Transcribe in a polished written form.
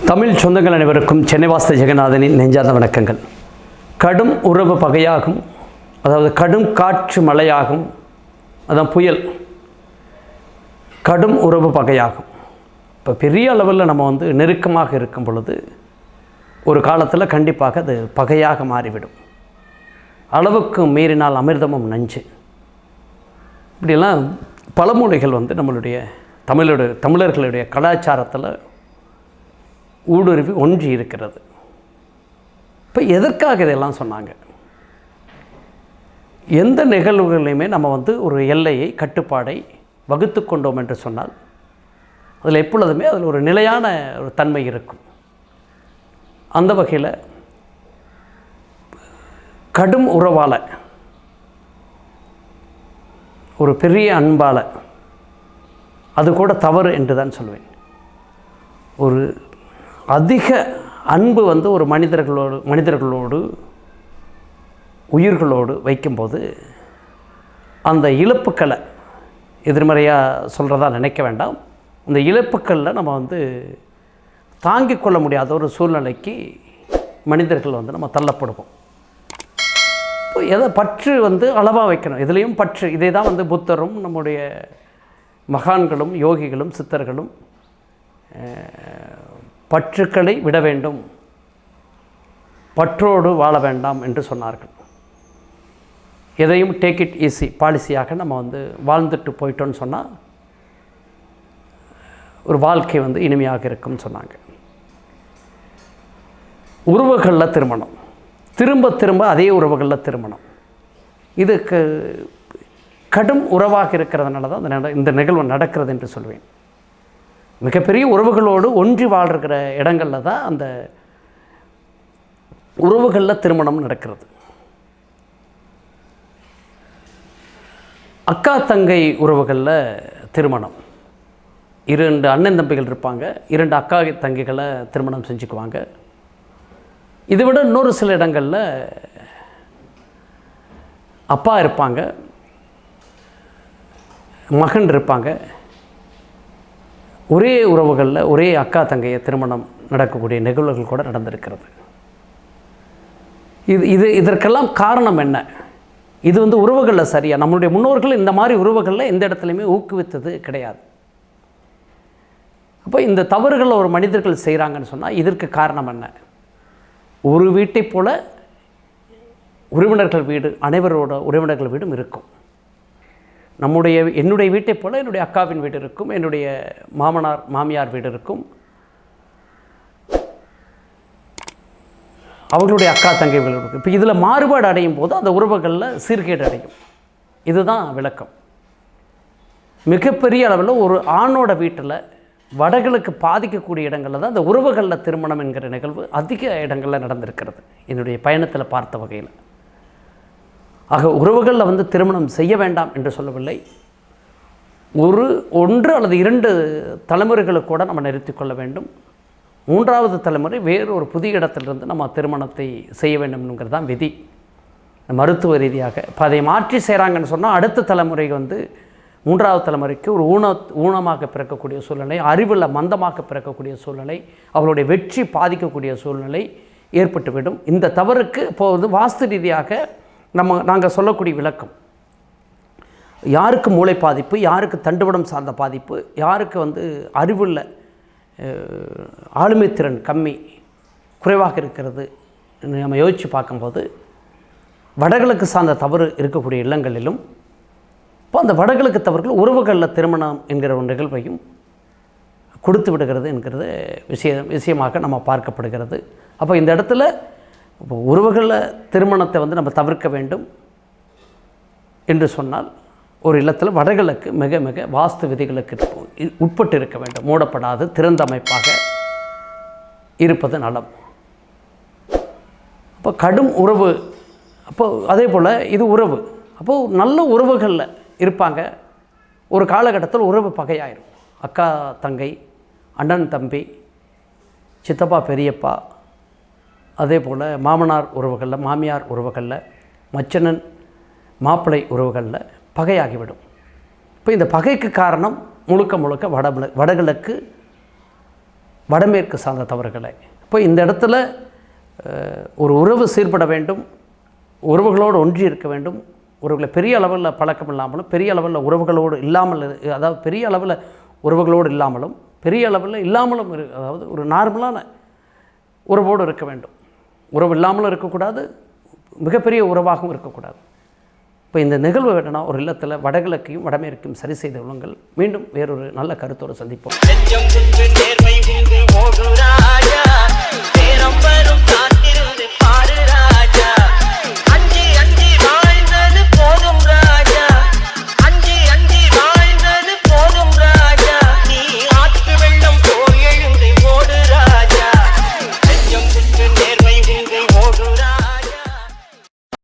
தமிழ் சொந்தங்கள் அனைவருக்கும் சென்னை வாஸ்து ஜெகநாதனின் நெஞ்சார்ந்த வணக்கங்கள். கடும் உறவு பகையாகும், அதாவது கடும் காற்று மழையாகும், அதான் புயல். கடும் உறவு பகையாகும். இப்போ பெரிய அளவில் நம்ம நெருக்கமாக இருக்கும் பொழுது ஒரு காலத்தில் கண்டிப்பாக அது பகையாக மாறிவிடும். அளவுக்கு மீறினால் அமிர்தமும் நஞ்சு, இப்படியெல்லாம் பழமொழிகள் நம்மளுடைய தமிழர்களுடைய கலாச்சாரத்தில் ஊடுருவி ஒன்றி இருக்கிறது. இப்போ எதற்காக இதெல்லாம் சொன்னாங்க? எந்த நிகழ்வுகளையுமே நம்ம ஒரு எல்லையை கட்டுப்பாடை வகுத்து கொண்டோம் என்று சொன்னால் அதில் எப்பொழுதுமே அதில் ஒரு நிலையான ஒரு தன்மை இருக்கும். அந்த வகையில் கடும் உறவால், ஒரு பெரிய அன்பால், அது கூட தவறு என்று தான் சொல்வேன். ஒரு அதிக அன்பு ஒரு மனிதர்களோடு உயிர்களோடு வைக்கும்போது அந்த இழப்புக்களை எதிர்மறையாக சொல்கிறதா நினைக்க வேண்டாம். அந்த இழப்புக்களில் நம்ம தாங்கிக் கொள்ள முடியாத ஒரு சூழ்நிலைக்கு மனிதர்கள் நம்ம தள்ளப்படுவோம். இப்போ எதை பற்று அளவாக வைக்கணும், இதுலேயும் பற்று. இதே தான் புத்தரும் நம்முடைய மகான்களும் யோகிகளும் சித்தர்களும் பற்றுக்களை விட வேண்டும், பற்றோடு வாழ வேண்டாம் என்று சொன்னார்கள். எதையும் டேக் இட் ஈஸி பாலிசியாக நம்ம வாழ்ந்துட்டு போயிட்டோன்னு சொன்னால் ஒரு வாழ்க்கை இனிமையாக இருக்கும்னு சொன்னாங்க. உறவுகளில் திருமணம், திரும்ப திரும்ப அதே உறவுகளில் திருமணம், இதுக்கு கடும் உறவாக இருக்கிறதுனால தான் இந்த நிகழ்வு நடக்கிறது என்று சொல்வேன். மிகப்பெரிய உறவுகளோடு ஒன்றி வாழ்கிற இடங்களில் தான் அந்த உறவுகளில் திருமணம் நடக்கிறது. அக்கா தங்கை உறவுகளில் திருமணம், 2 அண்ணன் தம்பிகள் இருப்பாங்க, 2 அக்கா தங்கைகளை திருமணம் செஞ்சுக்குவாங்க. இதை விட இன்னொரு சில இடங்களில் அப்பா இருப்பாங்க, மகன் இருப்பாங்க. ஒரே உறவுகளில் ஒரே அக்கா தங்கையை திருமணம் நடக்கக்கூடிய நிகழ்வுகள் கூட நடந்திருக்கிறது. இதற்கெல்லாம் காரணம் என்ன? இது உறவுகளில் சரியாக நம்மளுடைய முன்னோர்கள் இந்த மாதிரி உறவுகளில் எந்த இடத்துலையுமே ஊக்குவித்தது கிடையாது. அப்போ இந்த தவறுகளை ஒரு மனிதர்கள் செய்கிறாங்கன்னு சொன்னால் இதற்கு காரணம் என்ன? ஒரு வீட்டை போல் உறவினர்கள் வீடு, அனைவரோட உறவினர்கள் வீடும் இருக்கும். என்னுடைய வீட்டை போல் என்னுடைய அக்காவின் வீடு இருக்கும், என்னுடைய மாமனார் மாமியார் வீடு இருக்கும், அவர்களுடைய அக்கா தங்கை வீடு இருக்கும். இப்போ இதில் மாறுபாடு அடையும் போது அந்த உறவுகளில் சீர்கேடு அடையும். இதுதான் விளக்கம். மிகப்பெரிய அளவில் ஒரு ஆணோட வீட்டில் வடகிழக்கு பாதிக்கக்கூடிய இடங்களில் தான் அந்த உறவுகளில் திருமணம் என்கிற நிகழ்வு அதிக இடங்களில் நடந்திருக்கிறது, என்னுடைய பயணத்தில் பார்த்த வகையில். ஆக உறவுகளில் திருமணம் செய்ய வேண்டாம் என்று சொல்லவில்லை. 1 அல்லது 2 தலைமுறைகளுக்கு கூட நம்ம நிறுத்தி கொள்ள வேண்டும். 3வது தலைமுறை வேறு ஒரு புதிய இடத்திலிருந்து நம்ம திருமணத்தை செய்ய வேண்டும்ங்கிறது தான் விதி, மருத்துவ ரீதியாக. இப்போ அதை மாற்றி செய்கிறாங்கன்னு சொன்னால் அடுத்த தலைமுறை 3வது தலைமுறைக்கு ஒரு ஊனமாக பிறக்கக்கூடிய சூழ்நிலை, அறிவில் மந்தமாக பிறக்கக்கூடிய சூழ்நிலை, அவர்களுடைய வெற்றி பாதிக்கக்கூடிய சூழ்நிலை ஏற்பட்டுவிடும். இந்த தவறுக்கு இப்போது வாஸ்து ரீதியாக நாங்கள் சொல்லக்கூடிய விளக்கம், யாருக்கு மூளை பாதிப்பு, யாருக்கு தண்டுவடம் சார்ந்த பாதிப்பு, யாருக்கு அறிவுள்ள ஆளுமை திறன் கம்மி குறைவாக இருக்கிறது நம்ம யோசித்து பார்க்கும்போது வடகிழக்கு சார்ந்த தவறு இருக்கக்கூடிய இல்லங்களிலும் இப்போ அந்த வடகிழக்கு தவறுகள் உறவுகளில் திருமணம் என்கிற ஒரு நிகழ்வையும் கொடுத்து விடுகிறது என்கிறது விஷயமாக நம்ம பார்க்கப்படுகிறது. அப்போ இந்த இடத்துல இப்போ உறவுகளில் திருமணத்தை நம்ம தவிர்க்க வேண்டும் என்று சொன்னால் ஒரு இல்லத்தில் வடகிழக்கு மிக மிக வாஸ்து விதிகளுக்கு உட்பட்டு இருக்க வேண்டும், மூடப்படாது திறந்த அமைப்பாக இருப்பது நலம். அப்போ கடும் உறவு, அப்போது அதே போல் இது உறவு. அப்போது நல்ல உறவுகளில் இருப்பாங்க, ஒரு காலகட்டத்தில் உறவு பகையாயிரும். அக்கா தங்கை, அண்ணன் தம்பி, சித்தப்பா பெரியப்பா, அதே போல் மாமனார் உறவுகளில், மாமியார் உறவுகளில், மச்சனன் மாப்பிள்ளை உறவுகளில் பகையாகிவிடும். இப்போ இந்த பகைக்கு காரணம் முழுக்க வடகிழக்கு வடமேற்கு சார்ந்த தவறுகளை. இப்போ இந்த இடத்துல ஒரு உறவு சீர்பட வேண்டும், உறவுகளோடு ஒன்றி இருக்க வேண்டும். உறவுகளை பெரிய அளவில் பழக்கம் இல்லாமலும், பெரிய அளவில் உறவுகளோடு இல்லாமல், அதாவது பெரிய அளவில் உறவுகளோடு இல்லாமலும், பெரிய அளவில் இல்லாமலும் அதாவது ஒரு நார்மலான உறவோடு இருக்க வேண்டும். உறவு இல்லாமலும் இருக்கக்கூடாது, மிகப்பெரிய உறவாகவும் இருக்கக்கூடாது. இப்போ இந்த நிகழ்வு வேணும்னா ஒரு இல்லத்தில் வடகிழக்கையும் வடமேற்கையும் சரி செய்து கொள்ளுங்கள். மீண்டும் வேறொரு நல்ல கருத்தோடு சந்திப்போம்.